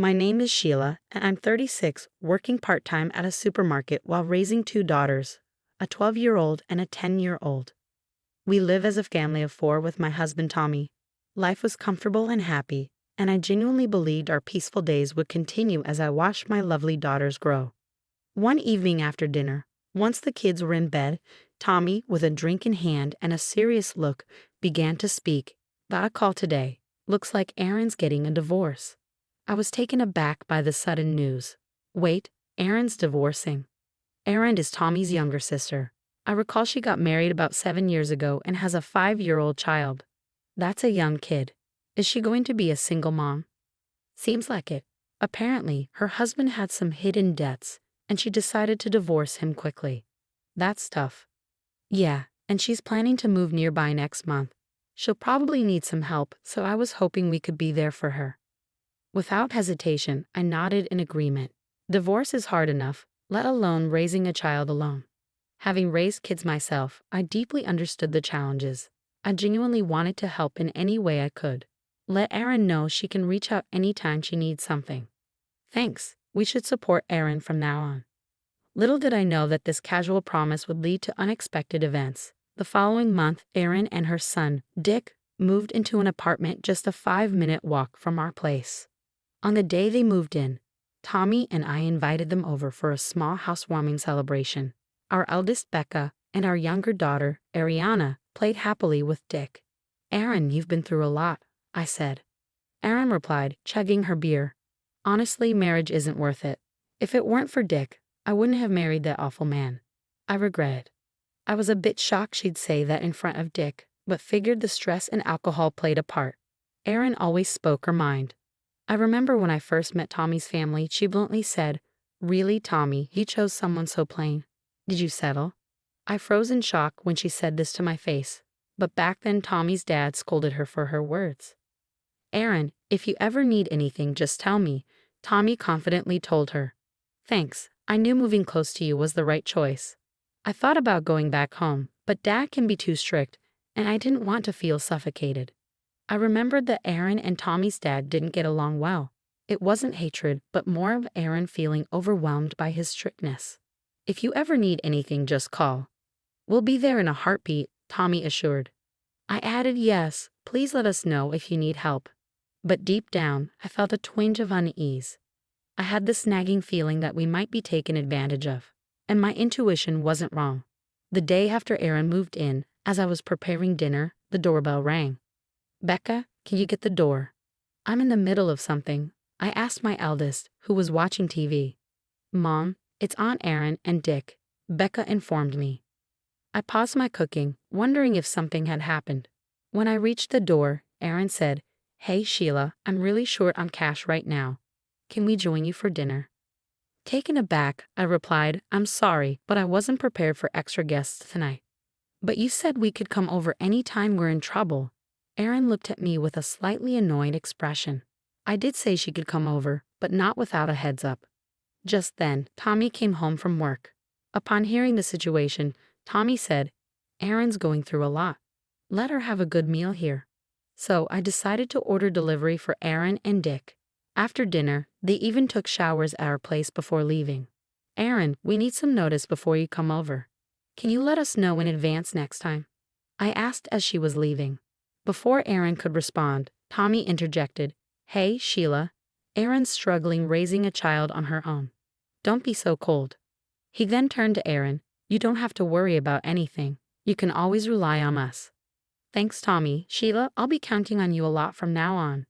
My name is Sheila, and I'm 36, working part-time at a supermarket while raising two daughters, a 12-year-old and a 10-year-old. We live as a family of four with my husband Tommy. Life was comfortable and happy, and I genuinely believed our peaceful days would continue as I watched my lovely daughters grow. One evening after dinner, once the kids were in bed, Tommy, with a drink in hand and a serious look, began to speak. "Got a call today. Looks like Aaron's getting a divorce." I was taken aback by the sudden news. Wait, Aaron's divorcing? Aaron is Tommy's younger sister. I recall she got married about 7 years ago and has a 5-year-old child. That's a young kid. Is she going to be a single mom? Seems like it. Apparently, her husband had some hidden debts, and she decided to divorce him quickly. That's tough. Yeah, and she's planning to move nearby next month. She'll probably need some help, so I was hoping we could be there for her. Without hesitation, I nodded in agreement. Divorce is hard enough, let alone raising a child alone. Having raised kids myself, I deeply understood the challenges. I genuinely wanted to help in any way I could. Let Erin know she can reach out anytime she needs something. Thanks, we should support Erin from now on. Little did I know that this casual promise would lead to unexpected events. The following month, Erin and her son, Dick, moved into an apartment just a 5-minute walk from our place. On the day they moved in, Tommy and I invited them over for a small housewarming celebration. Our eldest, Becca, and our younger daughter, Ariana, played happily with Dick. "Erin, you've been through a lot," I said. Erin replied, chugging her beer. "Honestly, marriage isn't worth it. If it weren't for Dick, I wouldn't have married that awful man." I regretted. I was a bit shocked she'd say that in front of Dick, but figured the stress and alcohol played a part. Erin always spoke her mind. I remember when I first met Tommy's family, she bluntly said, "Really, Tommy, you chose someone so plain. Did you settle?" I froze in shock when she said this to my face, but back then Tommy's dad scolded her for her words. "Erin, if you ever need anything, just tell me," Tommy confidently told her. "Thanks, I knew moving close to you was the right choice." I thought about going back home, but Dad can be too strict, and I didn't want to feel suffocated. I remembered that Erin and Tommy's dad didn't get along well. It wasn't hatred, but more of Erin feeling overwhelmed by his strictness. "If you ever need anything, just call. We'll be there in a heartbeat," Tommy assured. I added, "Yes, please let us know if you need help." But deep down, I felt a twinge of unease. I had this nagging feeling that we might be taken advantage of. And my intuition wasn't wrong. The day after Erin moved in, as I was preparing dinner, the doorbell rang. "Becca, can you get the door?" "I'm in the middle of something," I asked my eldest, who was watching TV. "Mom, it's Aunt Erin and Dick," Becca informed me. I paused my cooking, wondering if something had happened. When I reached the door, Erin said, "Hey Sheila, I'm really short on cash right now. Can we join you for dinner?" Taken aback, I replied, "I'm sorry, but I wasn't prepared for extra guests tonight." "But you said we could come over any time we're in trouble." Erin looked at me with a slightly annoyed expression. I did say she could come over, but not without a heads up. Just then, Tommy came home from work. Upon hearing the situation, Tommy said, "Erin's going through a lot. Let her have a good meal here." So I decided to order delivery for Erin and Dick. After dinner, they even took showers at our place before leaving. "Erin, we need some notice before you come over. Can you let us know in advance next time?" I asked as she was leaving. Before Erin could respond, Tommy interjected, "Hey, Sheila, Erin's struggling raising a child on her own. Don't be so cold." He then turned to Erin, "You don't have to worry about anything. You can always rely on us." "Thanks, Tommy. Sheila, I'll be counting on you a lot from now on."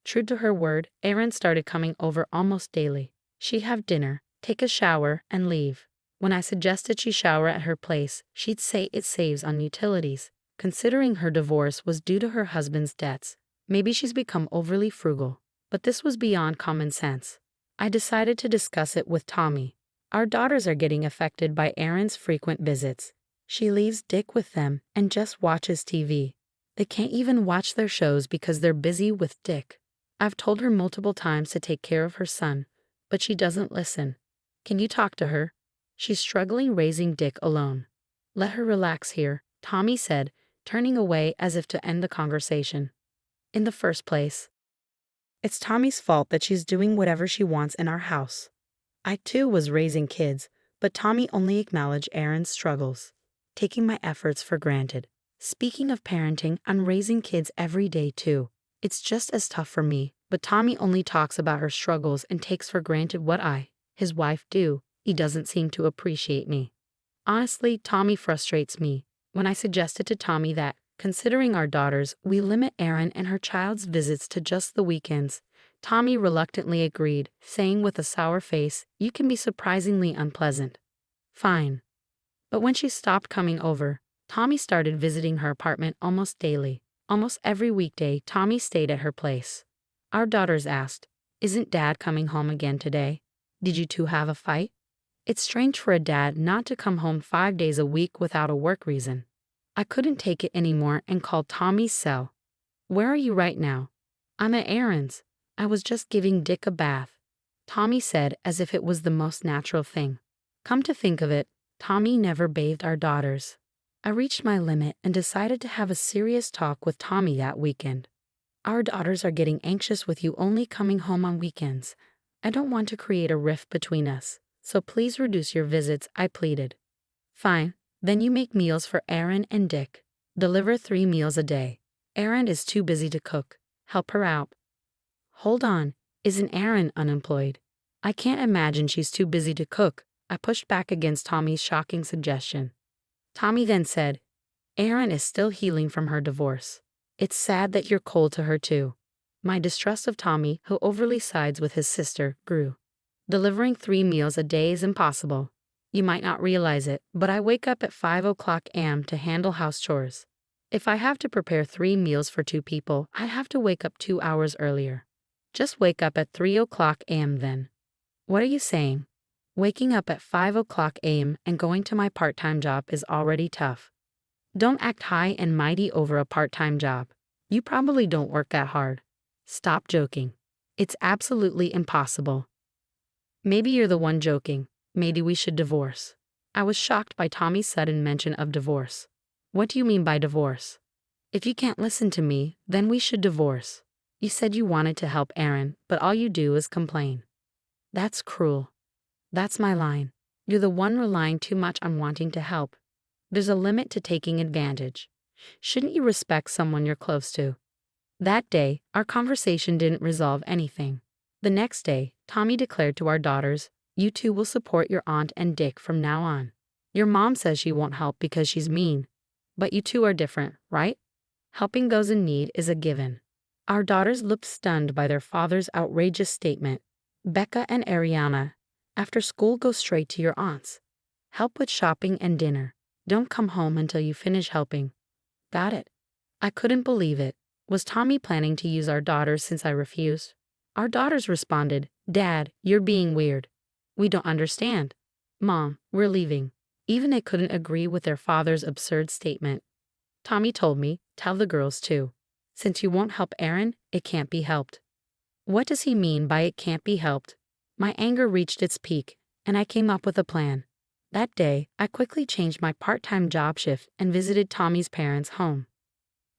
True to her word, Erin started coming over almost daily. She'd have dinner, take a shower, and leave. When I suggested she shower at her place, she'd say it saves on utilities. Considering her divorce was due to her husband's debts, maybe she's become overly frugal. But this was beyond common sense. I decided to discuss it with Tommy. Our daughters are getting affected by Erin's frequent visits. She leaves Dick with them and just watches TV. They can't even watch their shows because they're busy with Dick. I've told her multiple times to take care of her son, but she doesn't listen. Can you talk to her? She's struggling raising Dick alone. Let her relax here, Tommy said, turning away as if to end the conversation. In the first place, It's Tommy's fault that she's doing whatever she wants in our house. I too was raising kids, but Tommy only acknowledged Aaron's struggles, taking my efforts for granted. Speaking of parenting, I'm raising kids every day too. It's just as tough for me, but Tommy only talks about her struggles and takes for granted what I, his wife, do. He doesn't seem to appreciate me. Honestly, Tommy frustrates me. When I suggested to Tommy that, considering our daughters, we limit Aaron and her child's visits to just the weekends, Tommy reluctantly agreed, saying with a sour face, "You can be surprisingly unpleasant." Fine. But when she stopped coming over, Tommy started visiting her apartment almost daily. Almost every weekday, Tommy stayed at her place. Our daughters asked, "Isn't Dad coming home again today? Did you two have a fight?" It's strange for a dad not to come home 5 days a week without a work reason. I couldn't take it anymore and called Tommy's cell. "Where are you right now?" "I'm at Aaron's. I was just giving Dick a bath," Tommy said as if it was the most natural thing. Come to think of it, Tommy never bathed our daughters. I reached my limit and decided to have a serious talk with Tommy that weekend. "Our daughters are getting anxious with you only coming home on weekends. I don't want to create a rift between us, so please reduce your visits," I pleaded. "Fine, then you make meals for Aaron and Dick. Deliver 3 meals a day. Aaron is too busy to cook. Help her out." "Hold on, isn't Aaron unemployed?" "I can't imagine she's too busy to cook," I pushed back against Tommy's shocking suggestion. Tommy then said, "Aaron is still healing from her divorce. It's sad that you're cold to her too." My distrust of Tommy, who overly sides with his sister, grew. Delivering 3 meals a day is impossible. You might not realize it, but I wake up at 5 a.m. to handle house chores. If I have to prepare 3 meals for 2 people, I have to wake up 2 hours earlier. Just wake up at 3 a.m. then. What are you saying? Waking up at 5 a.m. and going to my part-time job is already tough. Don't act high and mighty over a part-time job. You probably don't work that hard. Stop joking. It's absolutely impossible. Maybe you're the one joking. Maybe we should divorce. I was shocked by Tommy's sudden mention of divorce. What do you mean by divorce? If you can't listen to me, then we should divorce. You said you wanted to help Aaron, but all you do is complain. That's cruel. That's my line. You're the one relying too much on wanting to help. There's a limit to taking advantage. Shouldn't you respect someone you're close to? That day, our conversation didn't resolve anything. The next day, Tommy declared to our daughters, "You two will support your aunt and Dick from now on. Your mom says she won't help because she's mean. But you two are different, right? Helping those in need is a given." Our daughters looked stunned by their father's outrageous statement. "Becca and Ariana, after school go straight to your aunt's. Help with shopping and dinner. Don't come home until you finish helping." Got it. I couldn't believe it. Was Tommy planning to use our daughters since I refused? Our daughters responded, "Dad, you're being weird. We don't understand. Mom, we're leaving." Even they couldn't agree with their father's absurd statement. Tommy told me, "Tell the girls too. Since you won't help Aaron, it can't be helped." What does he mean by "it can't be helped"? My anger reached its peak, and I came up with a plan. That day, I quickly changed my part-time job shift and visited Tommy's parents' home.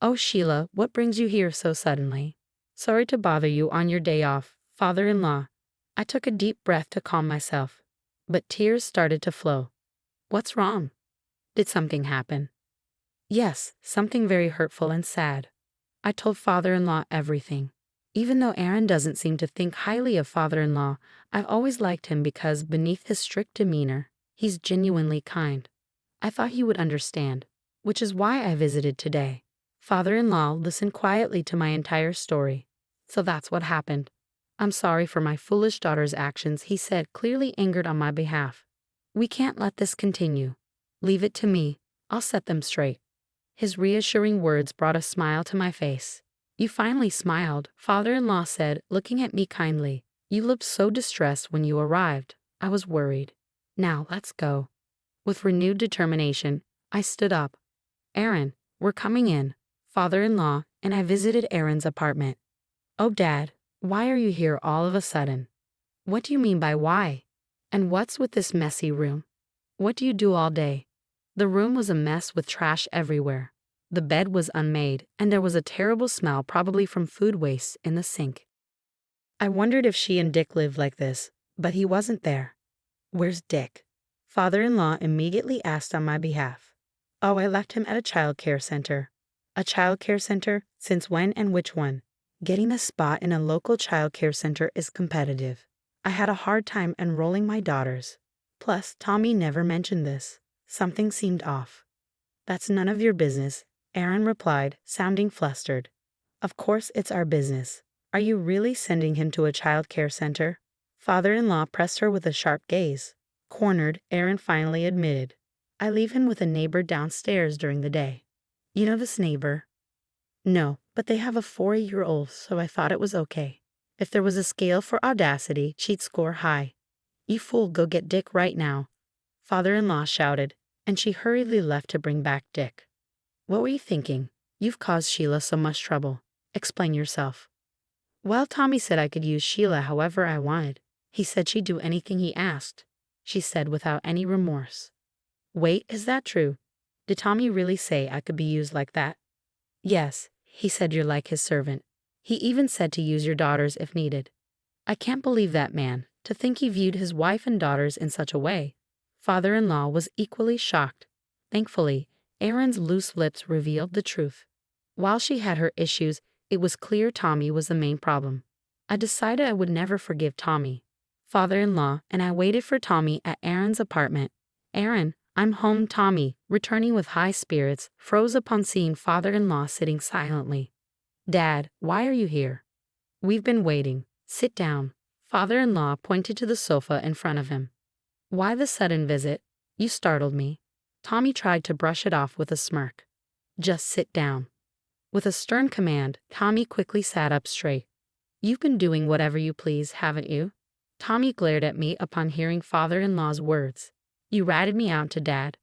"Oh Sheila, what brings you here so suddenly? Sorry to bother you on your day off, father-in-law." I took a deep breath to calm myself, but tears started to flow. "What's wrong? Did something happen?" "Yes, something very hurtful and sad." I told father-in-law everything. Even though Aaron doesn't seem to think highly of father-in-law, I've always liked him because beneath his strict demeanor, he's genuinely kind. I thought he would understand, which is why I visited today. Father-in-law listened quietly to my entire story. "So that's what happened. I'm sorry for my foolish daughter's actions," he said, clearly angered on my behalf. "We can't let this continue. Leave it to me. I'll set them straight." His reassuring words brought a smile to my face. "You finally smiled," father-in-law said, looking at me kindly. "You looked so distressed when you arrived. I was worried. Now let's go." With renewed determination, I stood up. "Aaron, we're coming in." Father-in-law and I visited Aaron's apartment. "Oh Dad, why are you here all of a sudden?" "What do you mean by why? And what's with this messy room? What do you do all day?" The room was a mess with trash everywhere. The bed was unmade, and there was a terrible smell, probably from food waste, in the sink. I wondered if she and Dick lived like this, but he wasn't there. Where's Dick? Father-in-law immediately asked on my behalf. Oh, I left him at a child care center. A child care center? Since when and which one? Getting a spot in a local child care center is competitive. I had a hard time enrolling my daughters. Plus, Tommy never mentioned this. Something seemed off. That's none of your business, Aaron replied, sounding flustered. Of course it's our business. Are you really sending him to a child care center? Father-in-law pressed her with a sharp gaze. Cornered, Aaron finally admitted. I leave him with a neighbor downstairs during the day. You know this neighbor? No, but they have a 4-year-old, so I thought it was okay. If there was a scale for audacity, she'd score high. You fool, go get Dick right now. Father-in-law shouted, and she hurriedly left to bring back Dick. What were you thinking? You've caused Sheila so much trouble. Explain yourself. Well, Tommy said I could use Sheila however I wanted. He said she'd do anything he asked, she said without any remorse. Wait, is that true? Did Tommy really say I could be used like that? Yes, he said you're like his servant. He even said to use your daughters if needed. I can't believe that man, to think he viewed his wife and daughters in such a way. Father-in-law was equally shocked. Thankfully, Aaron's loose lips revealed the truth. While she had her issues, it was clear Tommy was the main problem. I decided I would never forgive Tommy. Father-in-law and I waited for Tommy at Aaron's apartment. Aaron, I'm home. Tommy, returning with high spirits, froze upon seeing father-in-law sitting silently. Dad, why are you here? We've been waiting. Sit down. Father-in-law pointed to the sofa in front of him. Why the sudden visit? You startled me. Tommy tried to brush it off with a smirk. Just sit down. With a stern command, Tommy quickly sat up straight. You've been doing whatever you please, haven't you? Tommy glared at me upon hearing father-in-law's words. You ratted me out to Dad.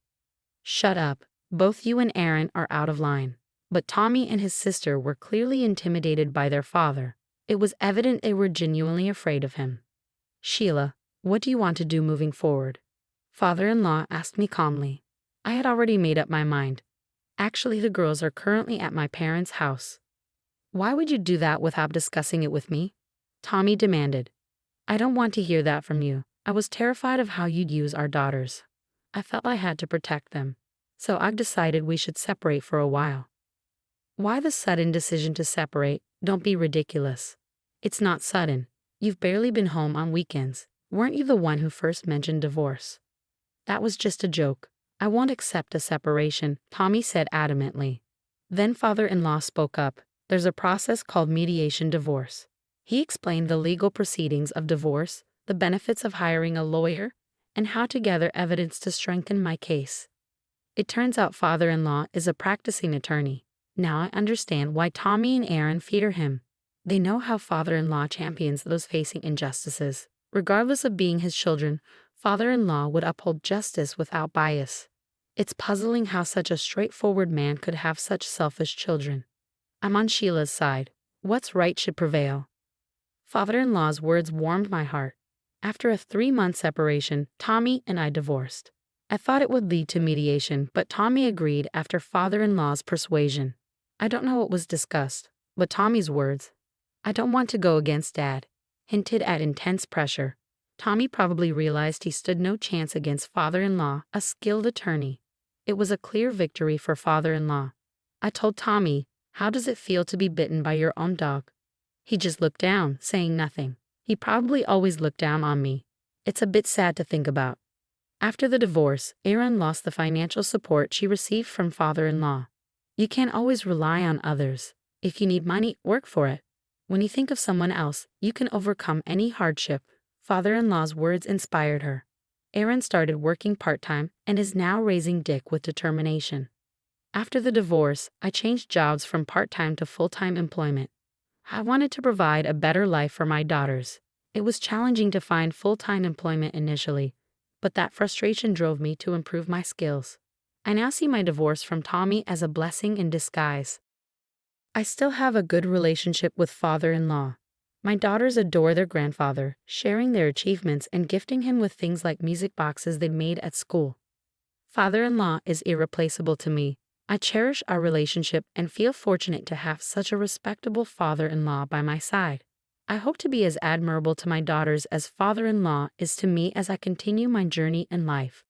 Shut up. Both you and Aaron are out of line. But Tommy and his sister were clearly intimidated by their father. It was evident they were genuinely afraid of him. Sheila, what do you want to do moving forward? Father-in-law asked me calmly. I had already made up my mind. Actually, the girls are currently at my parents' house. Why would you do that without discussing it with me? Tommy demanded. I don't want to hear that from you. I was terrified of how you'd use our daughters. I felt I had to protect them. So I've decided we should separate for a while. Why the sudden decision to separate? Don't be ridiculous. It's not sudden. You've barely been home on weekends. Weren't you the one who first mentioned divorce? That was just a joke. I won't accept a separation, Tommy said adamantly. Then father-in-law spoke up. There's a process called mediation divorce. He explained the legal proceedings of divorce, the benefits of hiring a lawyer, and how to gather evidence to strengthen my case. It turns out father-in-law is a practicing attorney. Now I understand why Tommy and Aaron fear him. They know how father-in-law champions those facing injustices. Regardless of being his children, father-in-law would uphold justice without bias. It's puzzling how such a straightforward man could have such selfish children. I'm on Sheila's side. What's right should prevail. Father-in-law's words warmed my heart. After a 3-month separation, Tommy and I divorced. I thought it would lead to mediation, but Tommy agreed after father-in-law's persuasion. I don't know what was discussed, but Tommy's words, I don't want to go against Dad, hinted at intense pressure. Tommy probably realized he stood no chance against father-in-law, a skilled attorney. It was a clear victory for father-in-law. I told Tommy, how does it feel to be bitten by your own dog? He just looked down, saying nothing. He probably always looked down on me. It's a bit sad to think about. After the divorce, Erin lost the financial support she received from father-in-law. You can't always rely on others. If you need money, work for it. When you think of someone else, you can overcome any hardship. Father-in-law's words inspired her. Erin started working part-time and is now raising Dick with determination. After the divorce, I changed jobs from part-time to full-time employment. I wanted to provide a better life for my daughters. It was challenging to find full-time employment initially, but that frustration drove me to improve my skills. I now see my divorce from Tommy as a blessing in disguise. I still have a good relationship with father-in-law. My daughters adore their grandfather, sharing their achievements and gifting him with things like music boxes they made at school. Father-in-law is irreplaceable to me. I cherish our relationship and feel fortunate to have such a respectable father-in-law by my side. I hope to be as admirable to my daughters as father-in-law is to me as I continue my journey in life.